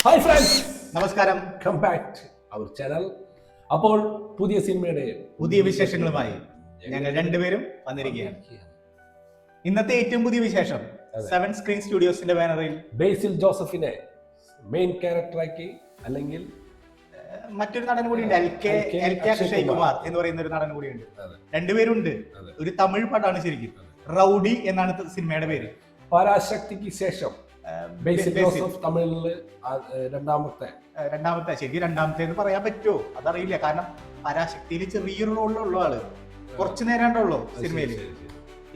Hi friends, നമസ്കാരം. Come back to our channel. അപ്പോൾ പുതിയ സിനിമയുടെ പുതിയ വിശേഷങ്ങളുമായി ഞങ്ങൾ രണ്ടുപേരും വന്നിരിക്കുകയാണ്. ഇന്നത്തെ ഏറ്റവും പുതിയ വിശേഷം 7 സ്ക്രീൻ സ്റ്റുഡിയോസിന്റെ ബാനറിൽ ബേസിൽ ജോസഫിനെ മെയിൻ ക്യാരക്ടറാക്കി, അല്ലെങ്കിൽ മറ്റൊരു നടൻ കൂടിയുണ്ട്, എൽ കെ അക്ഷയ് കുമാർ എന്ന് പറയുന്ന ഒരു നടൻ കൂടിയുണ്ട്. രണ്ടുപേരുണ്ട്. ഒരു തമിഴ് പടമാണ് ശരിക്കും. റൗഡി എന്നാണ് സിനിമയുടെ പേര്. പരാശക്തിക്ക് ശേഷം ബേസിൽ ജോസഫ് തമിഴില് രണ്ടാമത്തെ ശരിക്കും രണ്ടാമത്തെ എന്ന് പറയാൻ പറ്റുമോ അതറിയില്ല. കാരണം പരാശക്തിയിൽ ചെറിയൊരു റോളിലുള്ള ആള് കുറച്ചു നേരമുള്ളൂ സിനിമയില്.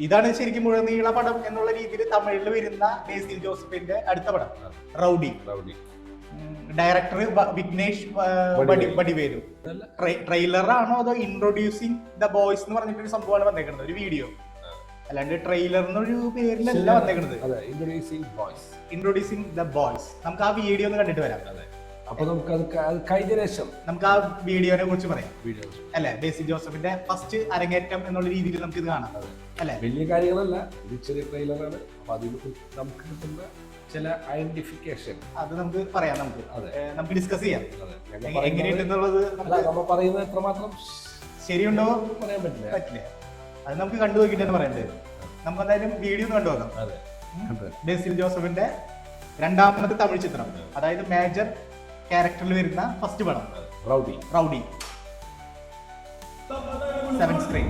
ഇതാണ് ശരിക്കും മുഴുനീള പടം എന്നുള്ള രീതിയിൽ തമിഴിൽ വരുന്ന ബേസിൽ ജോസഫിന്റെ അടുത്ത പടം റൗഡി. ഡയറക്ടർ വിഘ്നേഷ് വടിവേലു. ട്രെയിലറാണോ അതോ ഇൻട്രൊഡ്യൂസിങ് ദ ബോയ്സ് എന്ന് പറഞ്ഞിട്ടൊരു സംഭവമാണ് വന്നേക്കുന്നത്, ഒരു വീഡിയോ. അല്ലാണ്ട് ട്രെയിലർ എന്നൊരു പേരിലല്ല വന്നേക്കുന്നത്. Introducing the boys. നമുക്ക് ആ വീഡിയോ ഒന്ന് കണ്ടിട്ട് വരാം. അപ്പൊ നമുക്ക് ആ വീഡിയോനെ കുറിച്ച് പറയാം അല്ലെ. ബേസിൽ ജോസഫിന്റെ ഫസ്റ്റ് അരങ്ങേറ്റം എന്നുള്ള രീതിയിൽ നമുക്ക് ഇത് കാണാം അല്ലെ. വലിയ കാര്യങ്ങളല്ല, ഇത് ചെറിയ ട്രെയിലറാണ്. അപ്പൊ അതിൽ നമുക്ക് കിട്ടുന്ന ചില ഐഡന്റിഫിക്കേഷൻ അത് നമുക്ക് പറയാം. നമുക്ക് ഡിസ്കസ് ചെയ്യാം എങ്ങനെയുണ്ടെന്നുള്ളത്. നമ്മൾ പറയുന്നത് എത്രമാത്രം ശരിയുണ്ടോ പറയാൻ പറ്റില്ല. അത് നമുക്ക് കണ്ടു നോക്കിട്ട് തന്നെ പറയണ്ടത്. നമുക്ക് എന്തായാലും വീഡിയോ ഒന്ന് കണ്ടുപോകാം. ബേസിൽ ജോസഫിന്റെ രണ്ടാമത്തെ തമിഴ് ചിത്രം, അതായത് മേജർ ക്യാരക്ടറിൽ വരുന്ന ഫസ്റ്റ് പടം റൗഡി 7 സ്ക്രീൻ.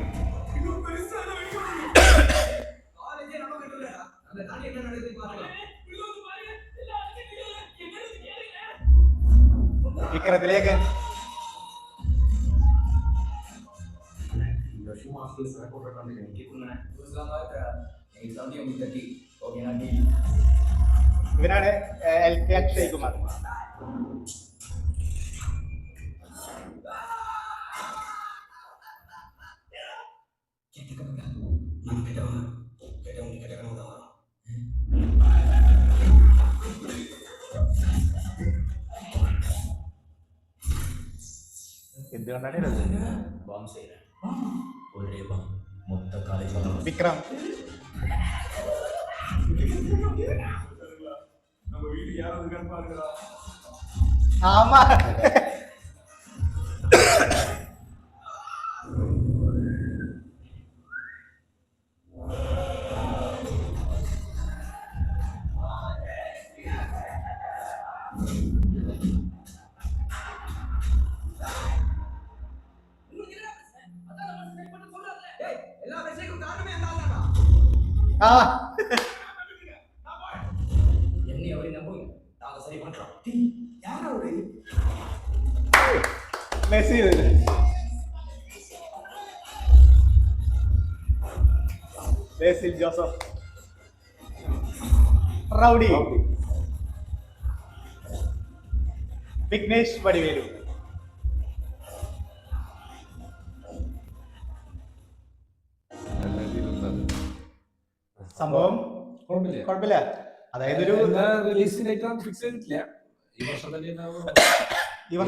വിക്രത്തിലേക്ക് ഇവനാണ് എൽ കെ അക്ഷയ് കുമാർ. എന്തുകൊണ്ടാണ് വിക്രം ஆமா മെസ്സി ബേസിൽ ജോസഫ് റൗഡി വിഘ്നേഷ് വടിവേലു. സംഭവം കുഴപ്പമില്ല. അതായത് ഒരു റിലീസ് ഡേറ്റ് ഫിക്സ് ചെയ്തിട്ടില്ല. ഈ വർഷം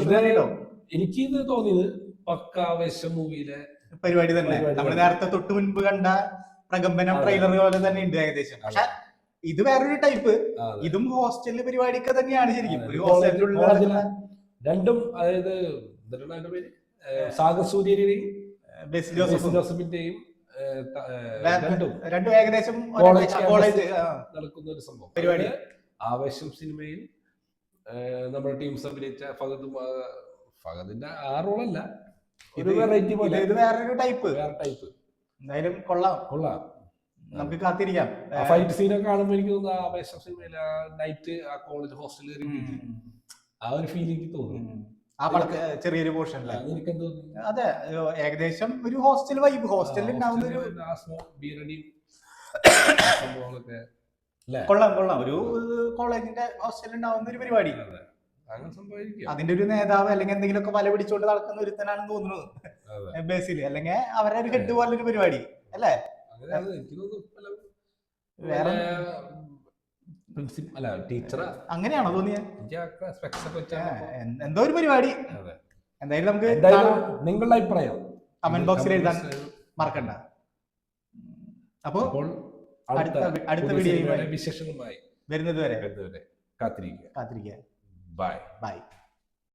തന്നെ എനിക്ക് ഇത് തോന്നിയത് പക്കാവേശം മൂവിയിലെ പരിപാടി തന്നെ. നമ്മൾ നേരത്തെ തൊട്ട് മുൻപ് കണ്ട പ്രകമ്പനം ട്രെയിലർ പോലെ തന്നെ ഉണ്ട് ഏകദേശം. പക്ഷെ ഇത് വേറൊരു ടൈപ്പ്. ഇതും ഹോസ്റ്റലിലെ പരിപാടിയൊക്കെ തന്നെയാണ് ശരിക്കും. ഒരു ഹോസ്റ്റലിലുള്ള രണ്ടും, അതായത് സാഗർ സൂര്യയുടെയും ബേസിൽ ജോസഫിന്റെയും രണ്ടും ഏകദേശം കോളേജ് നടക്കുന്ന ഒരു സംഭവം പരിപാടി. ആവേശം സിനിമയിൽ നമ്മുടെ ടീംസ് അഭിനയിച്ച ഫഹദിന്റെ ആ റോളല്ല, ഇത് വെറൈറ്റി പോലെ, ഇത് വേറൊരു ടൈപ്പ്. എന്തായാലും കൊള്ളാം. നമുക്ക് കാത്തിരിക്കാം. ഫൈറ്റ് സീനൊക്കെ കാണുമ്പോൾ എനിക്ക് തോന്നുന്നു ആവേശം സിനിമയിലെ നൈറ്റ് ആ കോളേജ് ഹോസ്റ്റലിൽ ആ ഒരു ഫീലിംഗ് തോന്നുന്നു. ആ പടത്തെ ചെറിയൊരു പോർഷൻ. അതെ, ഏകദേശം ഒരു ഹോസ്റ്റൽ വൈബ്. ഹോസ്റ്റലിൽ ഉണ്ടാവുന്ന ഒരു കൊള്ളാം. ഒരു കോളേജിന്റെ ഹോസ്റ്റലിൽ ഉണ്ടാവുന്ന ഒരു പരിപാടി. അതിന്റെ ഒരു നേതാവ് അല്ലെങ്കിൽ എന്തെങ്കിലുമൊക്കെ വല പിടിച്ചോണ്ട് നടക്കുന്ന ഒരുത്തനാണെന്ന് തോന്നുന്നു ബേസിൽ. അല്ലെങ്കിൽ അവരെ ഒരു ഹെഡ് പോലൊരു പരിപാടി അല്ലേ. വേറെ അങ്ങനെയാണോ തോന്നിയത്? എന്തോ ഒരു പരിപാടി. എന്തായാലും നമുക്ക് നിങ്ങളുടെ അഭിപ്രായം കമന്റ് ബോക്സിൽ എഴുതാൻ മറക്കണ്ട. അപ്പോൾ അടുത്ത വീഡിയോയുമായി വിശേഷങ്ങളുമായി വരുന്നത് വരെ കാത്തിരിക്കുക. ബൈ. ബൈ.